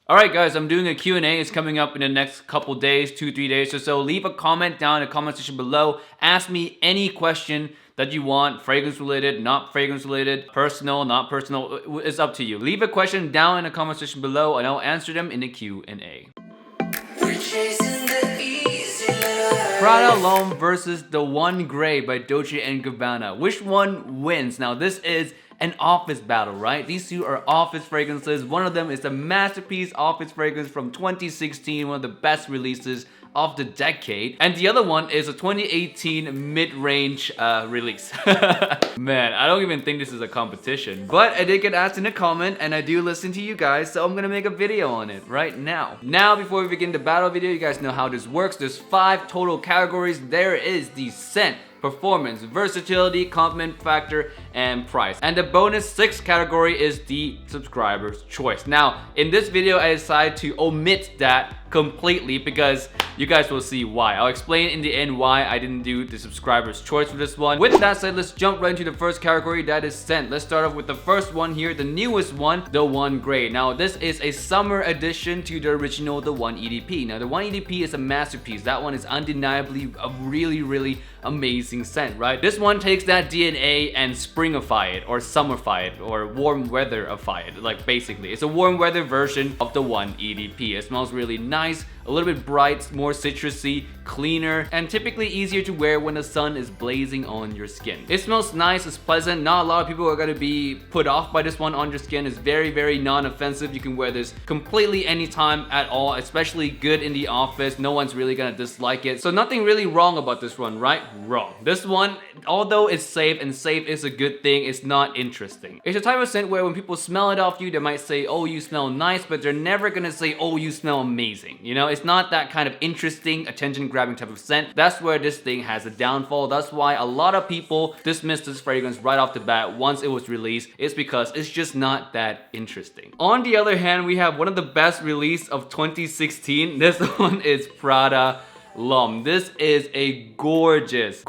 Alright guys, I'm doing a Q&A. It's coming up in the next couple days, 2-3 days or so. Leave a comment down in the comment section below. Ask me any question that you want, fragrance related, not fragrance related, personal, not personal. It's up to you. Leave a question down in the comment section below and I'll answer them in the Q&A. Prada Homme versus the One Grey by Dolce & Gabbana. Which one wins? Now this is an office battle, right? These two are office fragrances. One of them is the masterpiece office fragrance from 2016, one of the best releases of the decade. And the other one is a 2018 mid-range release. Man, I don't even think this is a competition. But I did get asked in a comment and I do listen to you guys, so I'm gonna make a video on it right now. Now, before we begin the battle video, you guys know how this works. There's 5 total categories. There is the scent, performance, versatility, compliment factor, and price. And the bonus 6th category is the subscriber's choice. Now, in this video, I decided to omit that completely because you guys will see why. I'll explain in the end why I didn't do the subscriber's choice for this one. With that said, let's jump right into the first category, that is scent. Let's start off with the first one here, the newest one, the One Grey. Now, this is a summer addition to the original, the One EDP. Now, the One EDP is a masterpiece. That one is undeniably a really amazing scent, right? This one takes that DNA and springify it, or summerify it, or warm weatherify it. Like, basically, it's a warm weather version of the One EDP. It smells really nice, a little bit bright, more citrusy, cleaner, and typically easier to wear when the sun is blazing on your skin. It smells nice, it's pleasant. Not a lot of people are gonna be put off by this one on your skin. It's very non-offensive. You can wear this completely anytime at all, especially good in the office. No one's really gonna dislike it. So nothing really wrong about this one, right? Wrong. This one, although it's safe, and safe is a good thing, it's not interesting. It's a type of scent where when people smell it off you, they might say, oh, you smell nice, but they're never gonna say, oh, you smell amazing. You know, it's not that kind of interesting, attention-grabbing type of scent. That's where this thing has a downfall. That's why a lot of people dismiss this fragrance right off the bat once it was released. It's because it's just not that interesting. On the other hand, we have one of the best releases of 2016. This one is Prada Homme. This is a gorgeous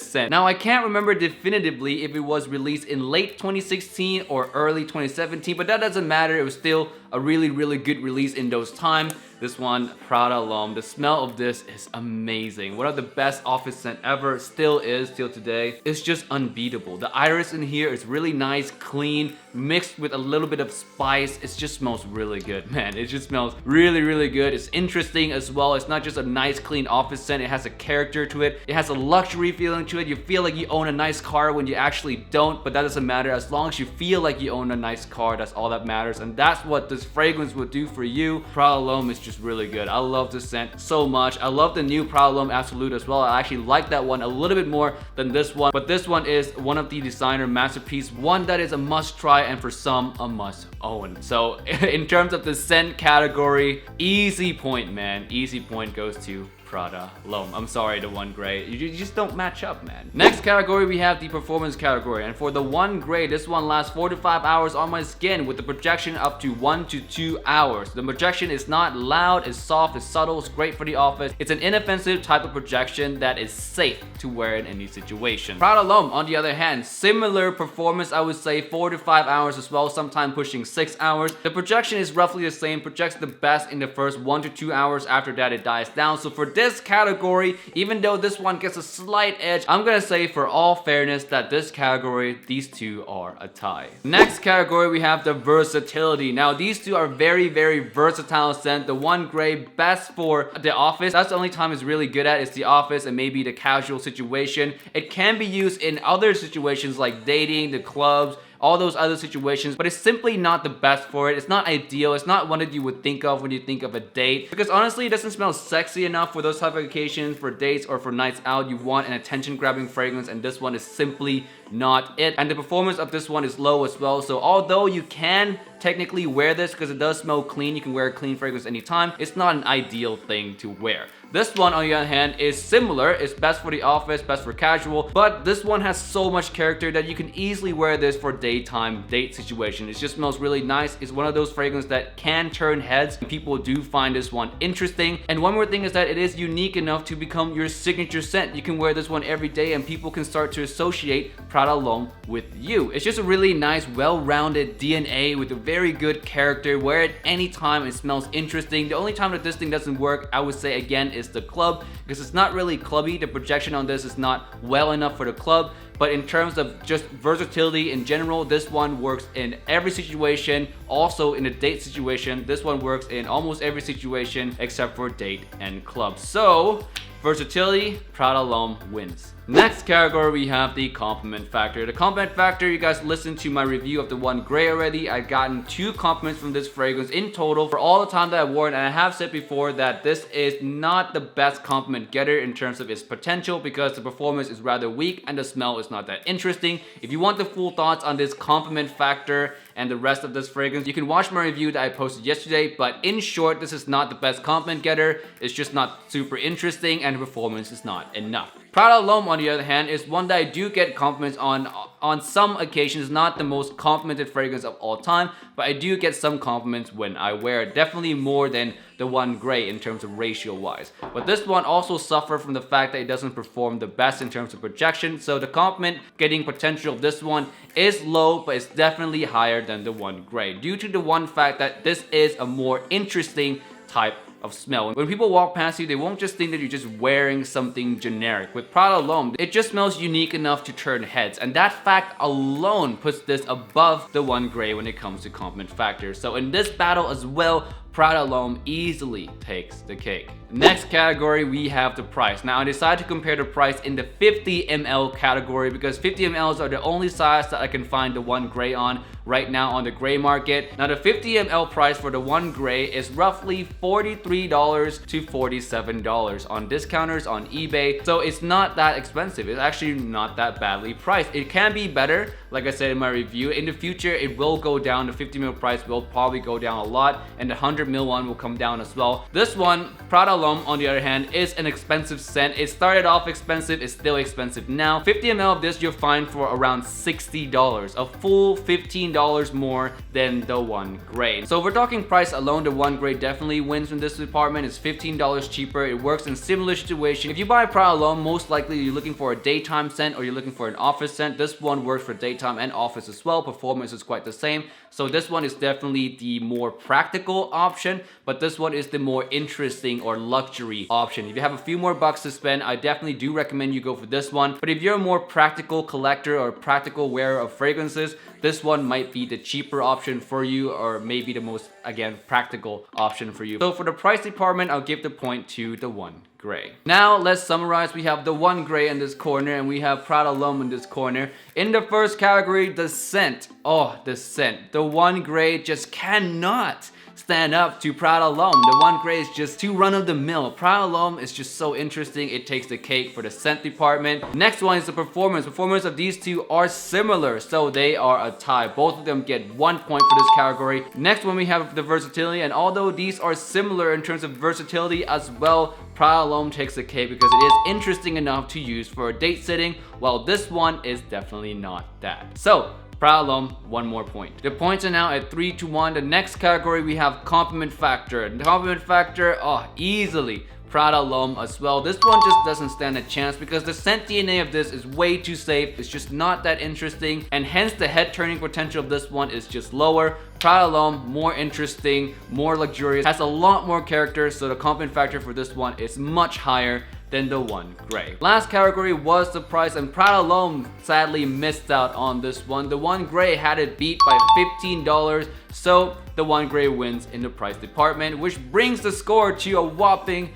scent. Now, I can't remember definitively if it was released in late 2016 or early 2017, but that doesn't matter. It was still a really good release in those times. This one, Prada Homme, the smell of this is amazing. One of the best office scent ever, still is, till today. It's just unbeatable. The iris in here is really nice, clean, mixed with a little bit of spice. It just smells really good, man. It just smells really good. It's interesting as well. It's not just a nice, clean office scent. It has a character to it. It has a luxury feeling to it. You feel like you own a nice car when you actually don't, but that doesn't matter. As long as you feel like you own a nice car, that's all that matters. And that's what this fragrance would do for you. Prada Homme is just really good. I love this scent so much. I love the new Prada Homme Absolute as well. I actually like that one a little bit more than this one, but this one is one of the designer masterpiece, one that is a must try and for some a must own. So in terms of the scent category, easy point, man. Easy point goes to Prada Homme. I'm sorry, the One Grey. You just don't match up, man. Next category, we have the performance category. And for the One Grey, this one lasts 4 to 5 hours on my skin with the projection up to 1 to 2 hours. The projection is not loud, it's soft, it's subtle, it's great for the office. It's an inoffensive type of projection that is safe to wear in any situation. Prada Homme, on the other hand, similar performance, I would say 4 to 5 hours as well, sometimes pushing 6 hours. The projection is roughly the same, projects the best in the first 1 to 2 hours. After that, it dies down. So for this category, even though this one gets a slight edge, I'm gonna say for all fairness that this category, these two are a tie. Next category, we have the versatility. Now, these two are very versatile scent. The One Grey, best for the office. That's the only time it's really good at, is the office and maybe the casual situation. It can be used in other situations like dating, the clubs, all those other situations, but it's simply not the best for it. It's not ideal. It's not one that you would think of when you think of a date, because honestly, it doesn't smell sexy enough for those type of occasions, for dates or for nights out. You want an attention-grabbing fragrance, and this one is simply not it. And the performance of this one is low as well. So although you can technically wear this because it does smell clean, you can wear a clean fragrance anytime, it's not an ideal thing to wear. This one, on the other hand, is similar. It's best for the office, best for casual, but this one has so much character that you can easily wear this for daytime date situation. It just smells really nice. It's one of those fragrances that can turn heads. People do find this one interesting. And one more thing is that it is unique enough to become your signature scent. You can wear this one every day and people can start to associate Prada Homme with you. It's just a really nice, well-rounded DNA with a very good character where at any time it smells interesting. The only time that this thing doesn't work, I would say again, is the club, because it's not really clubby. The projection on this is not well enough for the club. But in terms of just versatility in general, this one works in every situation. Also in a date situation, this one works in almost every situation except for date and club. So versatility, Prada L'Homme wins. Next category, we have the compliment factor. The compliment factor, you guys listened to my review of the one gray already. I've gotten 2 compliments from this fragrance in total for all the time that I've worn, and I have said before that this is not the best compliment getter in terms of its potential because the performance is rather weak and the smell is not that interesting. If you want the full thoughts on this compliment factor and the rest of this fragrance, you can watch my review that I posted yesterday. But in short, this is not the best compliment getter. It's just not super interesting and the performance is not enough. Prada L'Homme, on the other hand, is one that I do get compliments on some occasions. Not the most complimented fragrance of all time, but I do get some compliments when I wear it. Definitely more than the one gray in terms of ratio wise. But this one also suffered from the fact that it doesn't perform the best in terms of projection. So the compliment getting potential of this one is low, but it's definitely higher than the one gray due to the one fact that this is a more interesting type of smell. When people walk past you, they won't just think that you're just wearing something generic. With Prada L'Homme, it just smells unique enough to turn heads, and that fact alone puts this above the one gray when it comes to compliment factor. So in this battle as well, Prada L'Homme easily takes the cake. Next category, we have the price. Now I decided to compare the price in the 50 ml category because 50 mls are the only size that I can find the one gray on right now on the gray market. Now the 50 ml price for the one gray is roughly $43 to $47 on discounters on eBay. So it's not that expensive. It's actually not that badly priced. It can be better. Like I said in my review, in the future it will go down. The 50 ml price will probably go down a lot, and the 100 ml one will come down as well. This one, Prada L'Homme, on the other hand, is an expensive scent. It started off expensive, it's still expensive now. 50 ml of this you'll find for around $60, a full $15 more than the one gray. So if we're talking price alone, the one gray definitely wins in this department. It's $15 cheaper. It works in similar situation. If you buy Prada L'Homme, most likely you're looking for a daytime scent or you're looking for an office scent. This one works for daytime and office as well. Performance is quite the same. So this one is definitely the more practical option, but this one is the more interesting or luxury option. If you have a few more bucks to spend, I definitely do recommend you go for this one. But if you're a more practical collector or practical wearer of fragrances, this one might be the cheaper option for you, or maybe the most, again, practical option for you. So for the price department, I'll give the point to the one gray. Now let's summarize. We have the one gray in this corner and we have Prada L'Homme in this corner. In the first category, the scent. Oh, the scent. The one gray just cannot stand up to Prada L'Homme. The one gray is just too run-of-the-mill. Prada L'Homme is just so interesting. It takes the cake for the scent department. Next one is the performance. Performance of these two are similar, so they are a tie. Both of them get 1 point for this category. Next one we have the versatility, and although these are similar in terms of versatility as well, Prada L'Homme takes the cake because it is interesting enough to use for a date setting, while this one is definitely not that. So Prada L'Homme, 1 more point. The points are now at 3-1. The next category we have compliment factor. The compliment factor, oh, easily Prada L'Homme as well. This one just doesn't stand a chance because the scent DNA of this is way too safe. It's just not that interesting, and hence the head turning potential of this one is just lower. Prada L'Homme, more interesting, more luxurious, has a lot more character, so the compliment factor for this one is much higher than the one gray. Last category was the price, and Prada L'Homme sadly missed out on this one. The one gray had it beat by $15, so the one gray wins in the price department, which brings the score to a whopping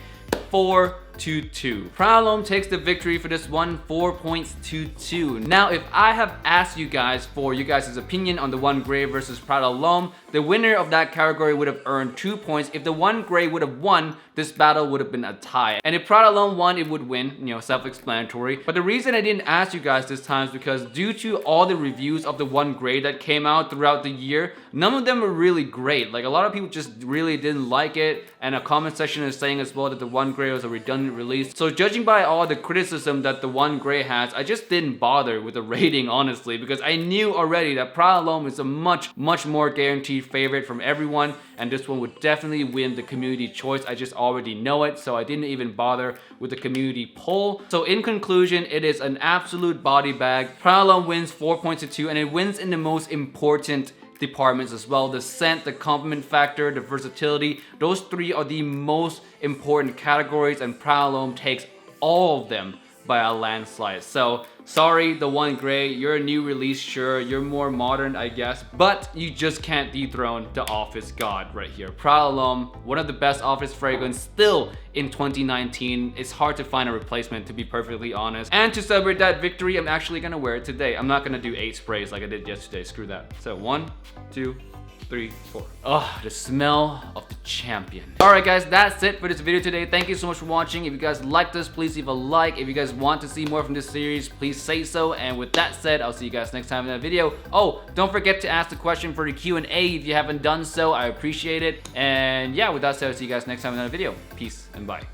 4-2. Prada L'Homme takes the victory for this one, 4 points to 2. Now, if I have asked you guys for you guys' opinion on the one gray versus Prada L'Homme, the winner of that category would have earned 2 points. If the one gray would have won, this battle would have been a tie. And if Prada L'Homme won, it would win, you know, self-explanatory. But the reason I didn't ask you guys this time is because due to all the reviews of the one gray that came out throughout the year, none of them were really great. Like, a lot of people just really didn't like it, and a comment section is saying as well that the one gray was a redundant release. So judging by all the criticism that the one gray has, I just didn't bother with the rating, honestly, because I knew already that Prada L'Homme is a much more guaranteed favorite from everyone, and this one would definitely win the community choice. I just already know it, so I didn't even bother with the community poll. So in conclusion, it is an absolute body bag. Prada L'Homme wins 4 points to 2, and it wins in the most important departments as well. The scent, the compliment factor, the versatility, those three are the most important categories, and Prada L'Homme takes all of them by a landslide. So sorry, the one gray, you're a new release, sure, you're more modern, I guess, but you just can't dethrone the office god right here. Prada L'Homme, one of the best office fragrance still in 2019. It's hard to find a replacement, to be perfectly honest. And to celebrate that victory, I'm actually gonna wear it today. I'm not gonna do 8 sprays like I did yesterday, screw that. So 1, 2, 3, 4. Oh, the smell of the champion. Alright guys, that's it for this video today. Thank you so much for watching. If you guys liked this, please leave a like. If you guys want to see more from this series, please say so. And with that said, I'll see you guys next time in that video. Oh, don't forget to ask the question for the Q&A if you haven't done so. I appreciate it. And yeah, with that said, I'll see you guys next time in that video. Peace and bye.